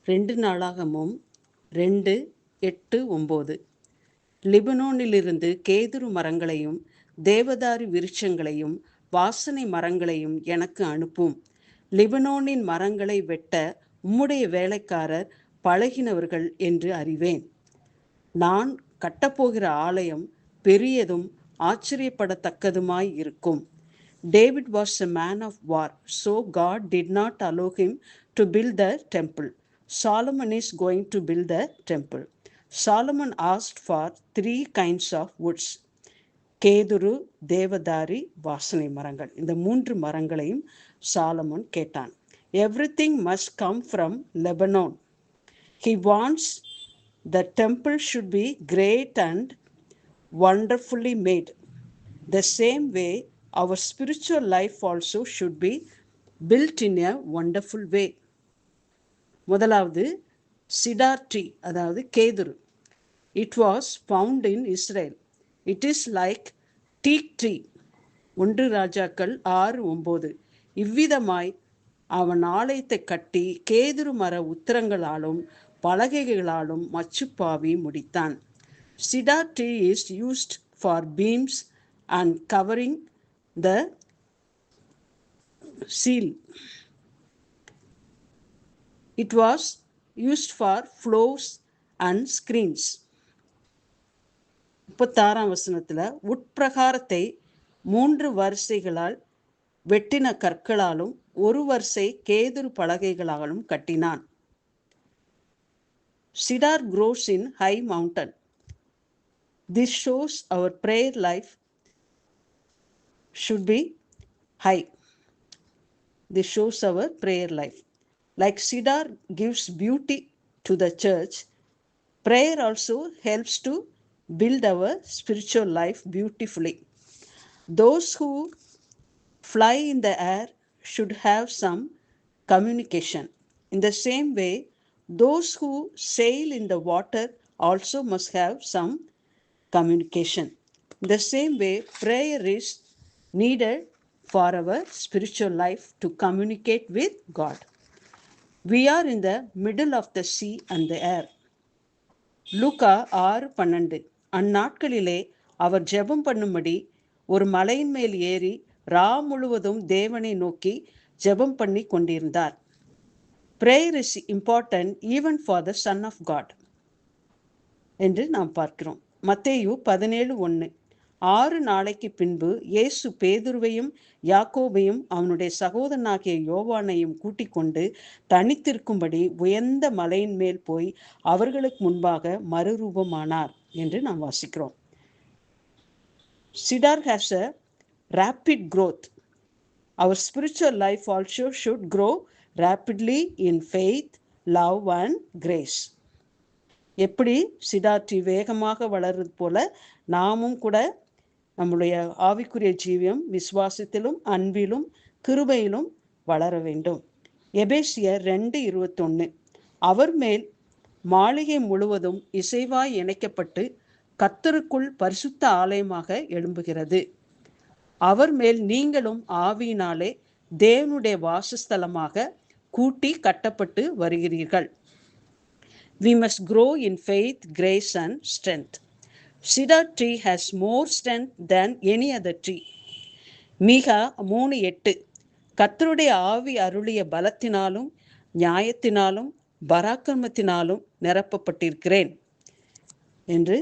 2 நாளாகமம் 2:8-9. லிபனோனிலிருந்து கேதுரு மரங்களையும் தேவதாரு விருட்சங்களையும் வாசனை மரங்களையும் எனக்கு அனுப்பும். லிபனோனின் மரங்களை வெட்ட உம்முடைய வேலைக்காரர் பழகினவர்கள் என்று அறிவேன். நான் கட்டப்போகிற ஆலயம் பெரியதும் ஆச்சரியப்படத்தக்கதுமாய் இருக்கும். David was a man of war, so God did not allow him to build the temple. Solomon is going to build the temple. Solomon asked for 3 kinds of woods. கேதுரு, தேவதாரி, வாசனை மரங்கள். இந்த 3 மரங்களையும் சாலமோன் கேட்டான். Everything must come from Lebanon. He wants the temple should be great and wonderfully made. The same way our spiritual life also should be built in a wonderful way. முதலாவது cedar tree, அதாவது கேதுரு. It was found in Israel. It is like teak tree. 1 ராஜாக்கள் 6:9. இவ்விதமாய் அவன் ஆலயத்தை கட்டி கேதுரு மர உத்திரங்களாலும் பலகைகளாலும் மச்சுப்பாவி முடித்தான். Cedar tree is used for beams and covering the seal. It was used for floors and screens. 36ஆம் வசனத்துல உட்பிரகாரத்தை 3 வரிசைகளால் வெட்டின கற்களாலும் 1 வரிசை கேதுரு பலகைகளாலும் கட்டினான். Cedar grows in high mountain. This shows our prayer life should be high. This shows our prayer life. Like cedar gives beauty to the church, prayer also helps to build our spiritual life beautifully. Those who fly in the air should have some communication. In the same way, those who sail in the water also must have some communication. In the same way, prayer is needed for our spiritual life to communicate with God. We are in the middle of the sea and the air. லூக்கா 6:12. அந்நாட்களிலே அவர் ஜெபம் பண்ணும்படி ஒரு மலையின் மேல் ஏறி முழுவதும் தேவனை நோக்கி ஜெபம் பண்ணி கொண்டிருந்தார். Prayer is important even for the Son of God என்று நாம் பார்க்கிறோம். மத்தேயு 17:1. 6 நாளைக்கு பின்பு இயேசு பேதுருவையும் யாக்கோபையும் அவனுடைய சகோதரனாகிய யோவானையும் கூட்டிக் கொண்டு தனித்திருக்கும்படி உயர்ந்த மலையின் மேல் போய் அவர்களுக்கு முன்பாக மறுரூபமானார் என்று நாம் வாசிக்கிறோம். Cedar has a rapid growth. Our spiritual life also should grow rapidly in faith, love and grace. எப்படி சிடார் ட்ரீ வேகமாக வளர்றது போல நாமும் கூட நம்முடைய ஆவிக்குரிய ஜீவியம் விசுவாசத்திலும் அன்பிலும் கிருபையிலும் வளர வேண்டும். எபேசியர் 2:21. அவர் மேல் மாளிகை முழுவதும் இசைவாய் இணைக்கப்பட்டு கர்த்தருக்குள் பரிசுத்த ஆலயமாக எழும்புகிறது. அவர் மேல் நீங்களும் ஆவியினாலே தேவனுடைய வாசஸ்தலமாக கூட்டி கட்டப்பட்டு வருகிறீர்கள். We must grow in faith, grace and strength. Cedar tree has more strength than any other tree. மீகா 3:8. கர்த்தருடைய ஆவி அருளிய பலத்தினாலும் நியாயத்தினாலும் பராக்கிரமத்தினாலும் நிரப்பப்பட்டிருக்கிறேன் என்று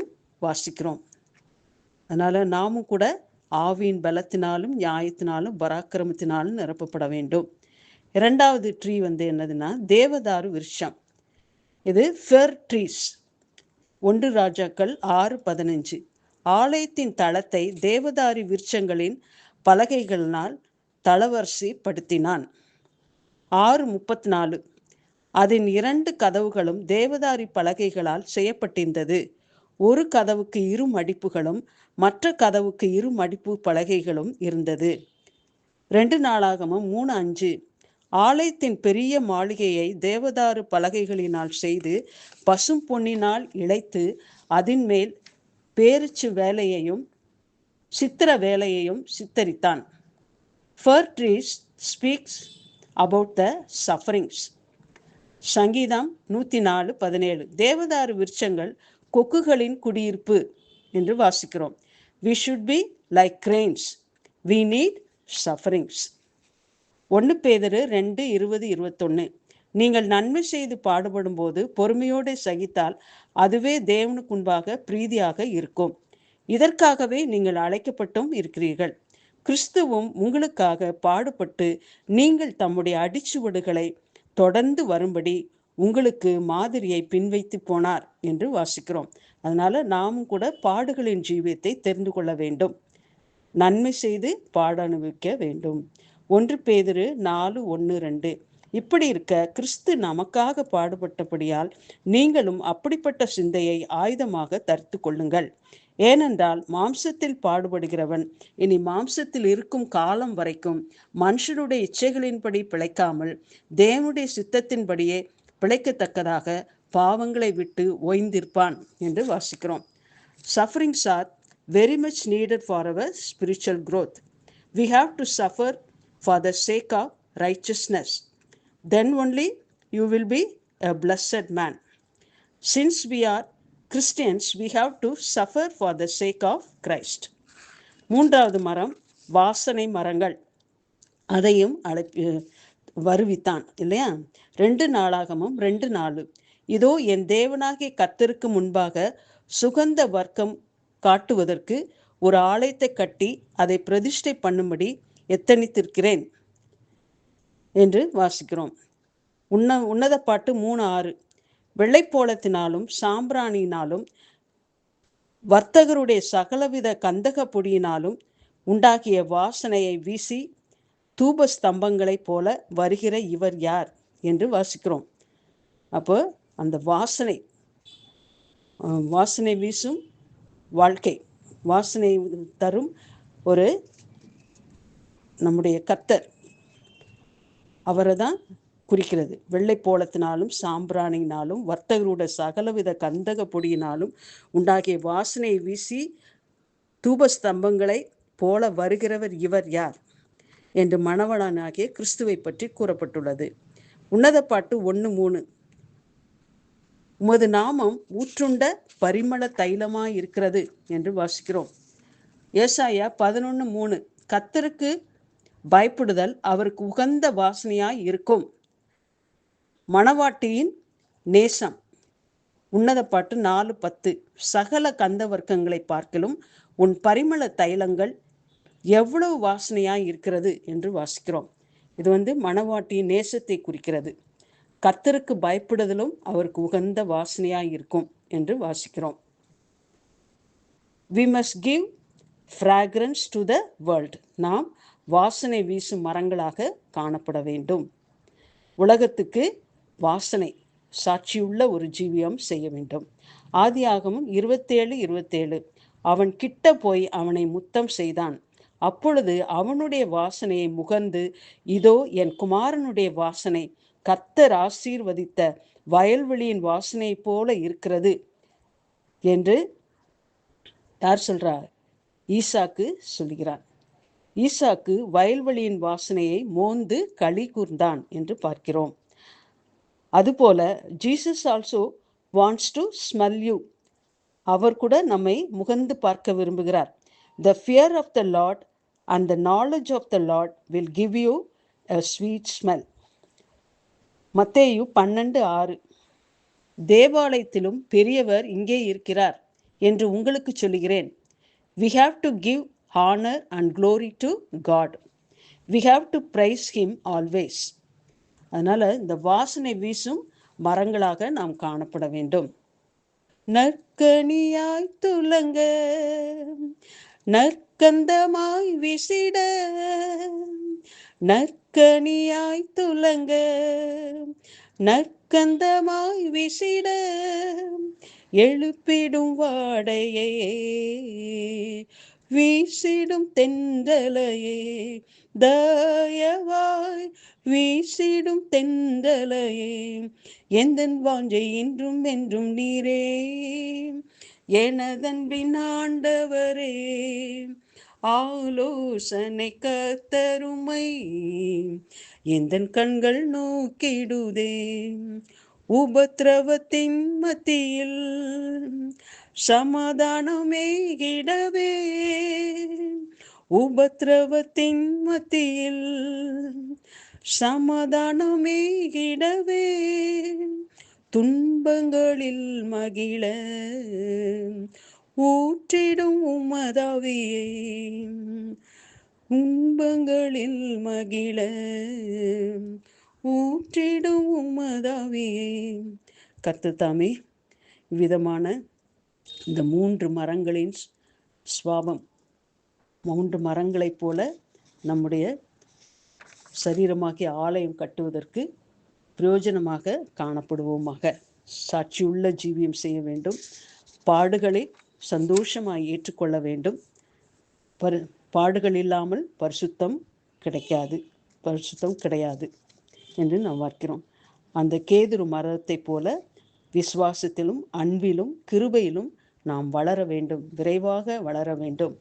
வாசிக்கிறோம். அதனால நாமும் கூட ஆவியின் பலத்தினாலும் நியாயத்தினாலும் பராக்கிரமத்தினாலும் நிரப்பப்பட வேண்டும். 2வது ட்ரீ என்னதுன்னா தேவதாரு விருட்சம். இது ஃபெர் ட்ரீஸ். 1 ராஜாக்கள் 6:15. ஆலயத்தின் தளத்தை தேவதாரி விருட்சங்களின் பலகைகளினால் தளவரிசைப்படுத்தினான். 6:34. அதன் 2 கதவுகளும் தேவதாரி பலகைகளால் செய்யப்பட்டிருந்தது. ஒரு கதவுக்கு 2 மடிப்புகளும் மற்ற கதவுக்கு 2 மடிப்பு பலகைகளும் இருந்தது. 2 நாளாகமம் 3:5. ஆலயத்தின் பெரிய மாளிகையை தேவதாரு பலகைகளினால் செய்து பசும் பொன்னினால் இழைத்து அதன் மேல் பேரிச்சு வேலையையும் சித்திர வேலையையும் சித்தரித்தான். Fir trees speaks about the sufferings. சங்கீதம் 104:17 தேவதாரு விருட்சங்கள் கொக்குகளின் குடியிருப்பு என்று வாசிக்கிறோம். We should be like cranes. We need sufferings. 1 பேதுரு 2:20-21 நீங்கள் நன்மை செய்து பாடுபடும் போது பொறுமையோடு சகித்தால் அதுவே தேவனுக்கு முன்பாக பிரீதியாக இருக்கும். இதற்காகவே நீங்கள் அழைக்கப்பட்டும் இருக்கிறீர்கள். கிறிஸ்துவும் உங்களுக்காக பாடுபட்டு நீங்கள் தம்முடைய அடிச்சுவடுகளை தொடர்ந்து வரும்படி உங்களுக்கு மாதிரியை பின்வைத்து போனார் என்று வாசிக்கிறோம். அதனால நாமும் கூட பாடுகளின் ஜீவியத்தை தெரிந்து கொள்ள வேண்டும். நன்மை செய்து பாட அனுபவிக்க வேண்டும். 1 பேதுரு 4:1-2 இப்படி இருக்க கிறிஸ்து நமக்காக பாடுபட்டபடியால் நீங்களும் அப்படிப்பட்ட சிந்தையை ஆயுதமாக தரித்து கொள்ளுங்கள். ஏனென்றால் மாம்சத்தில் பாடுபடுகிறவன் இனி மாம்சத்தில் இருக்கும் காலம் வரைக்கும் மனுஷனுடைய இச்சைகளின்படி பிழைக்காமல் தேவனுடைய சித்தத்தின்படியே பிழைக்கத்தக்கதாக பாவங்களை விட்டு ஓய்ந்திருப்பான் என்று வாசிக்கிறோம். Sufferings are very much needed for our spiritual growth. We have to suffer for the sake of righteousness. Then only you will be a blessed man. Since we are Christians, we have to suffer for the sake of Christ. மூன்றாவது மரம் வாசனை மரங்கள். அதையும் வருவித்தான் இல்லையா? 2 நாளாகமும் 2:4 இதோ என் தேவனாகிய கர்த்தருக்கு முன்பாக சுகந்த வர்க்கம் காட்டுவதற்கு ஒரு ஆலயத்தை கட்டி அதை பிரதிஷ்டை பண்ணும்படி எத்தனித்திருக்கிறேன் என்று வாசிக்கிறோம். உன்னத பாட்டு 3:6 வெள்ளைப்போளத்தினாலும் சாம்பிராணியினாலும் வர்த்தகருடைய சகலவித கந்தக பொடியினாலும் உண்டாகிய வாசனையை வீசி தூப ஸ்தம்பங்களை போல வருகிற இவர் யார் என்று வாசிக்கிறோம். அப்போ அந்த வாசனை வீசும் வாழ்க்கை, வாசனை தரும் ஒரு நம்முடைய கர்த்தர், அவரை தான் குறிக்கிறது. வெள்ளைப்போளத்தினாலும் சாம்பிராணியினாலும் வர்த்தகருடைய சகலவித கந்தக பொடியினாலும் உண்டாகிய வாசனையை வீசி தூபஸ்தம்பங்களை போல வருகிறவர் இவர் யார் என்று மணவாளனாகிய கிறிஸ்துவை பற்றி கூறப்பட்டுள்ளது. உன்னத பாட்டு 1:3 உமது நாமம் ஊற்றுண்ட பரிமள தைலமாய் இருக்கிறது என்று வாசிக்கிறோம். ஏசாயா 11:3 கர்த்தருக்கு பயப்படுதல் அவருக்கு உகந்த வாசனையாய் இருக்கும். மணவாட்டியின் நேசம். உன்னத பாட்டு 4:10 சகல கந்த வர்க்கங்களை பார்க்கலும் உன் பரிமள தைலங்கள் எவ்வளவு வாசனையாய் இருக்கிறது என்று வாசிக்கிறோம். இது மணவாட்டியின் நேசத்தை குறிக்கிறது. கர்த்தருக்கு பயப்படுதலும் அவருக்கு உகந்த வாசனையாய் இருக்கும் என்று வாசிக்கிறோம். We must give fragrance to the world. நாம் வாசனை வீசும் மரங்களாக காணப்பட வேண்டும். உலகத்துக்கு வாசனை சாட்சியுள்ள ஒரு ஜீவியம் செய்ய வேண்டும். ஆதியாகமம் 27:27 அவன் கிட்ட போய் அவனை முத்தம் செய்தான். அப்பொழுது அவனுடைய வாசனையை முகர்ந்து இதோ என் குமாரனுடைய வாசனை கர்த்தர் ஆசீர்வதித்த வயல்வெளியின் வாசனை போல இருக்கிறது என்று யார் சொல்றார்? ஈசாக்கு சொல்கிறான். ஈசாக்கு வயல்வெளியின் வாசனையை மோந்து களி கூர்ந்தான் என்று பார்க்கிறோம். அதுபோல Jesus also wants to smell you. அவர் கூட நம்மை முகந்து பார்க்க விரும்புகிறார். The fear of the Lord and the knowledge of the Lord will give you a sweet smell. மத்தேயு 12:6 தேவாலயத்திலும் பெரியவர் இங்கே இருக்கிறார் என்று உங்களுக்கு சொல்லுகிறேன். We have to give honor and glory to God. We have to praise him always. அதனால இந்த வாசனை வீசும் மரங்களாக நாம் காணப்பட வேண்டும். நற்கனியாய் துலங்க நற்கந்தமாய் வீசிட நற்கனியாய் துலங்க நற்கந்தமாய் வீசிட எழுப்பிடும் வாடையே வீசிடும் தென்றலையே தயவாய் வீசிடும் தென்றலையே எந்தன் வாஞ்சை இன்றும் என்றும் நீரே எனதன்பின் ஆண்டவரே ஆலோசனை கர்த்தருமை எந்தன் கண்கள் நோக்கிடுதே உபத்திரவத்தின் மத்தியில் சமாதானமேகிடவே, உபத்திரவத்தின் மத்தியில் சமாதானமேகிடவே, துன்பங்களில் மகிழ ஊற்றிடும் உமதாவியை, துன்பங்களில் மகிழ ஊற்றிடும் உமதாவியை. கர்த்தர் தாமே விதமான இந்த 3 மரங்களின் சுவாபம், 3 மரங்களைப் போல நம்முடைய சரீரமாகிய ஆலயம் கட்டுவதற்கு பிரயோஜனமாக காணப்படுவோமாக. சாட்சியுள்ள ஜீவியம் செய்ய வேண்டும். பாடுகளை சந்தோஷமாய் ஏற்றுக்கொள்ள வேண்டும். பாடுகள் இல்லாமல் பரிசுத்தம் கிடையாது என்று நாம் பார்க்கிறோம். அந்த கேதுரு மரத்தை போல விசுவாசத்திலும் அன்பிலும் கிருபையிலும் நாம் வளர வேண்டும், விரைவாக வளர வேண்டும்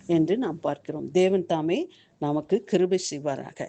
என்று நாம் பார்க்கிறோம். தேவன் தாமே நமக்கு கிருபை செய்வாராக.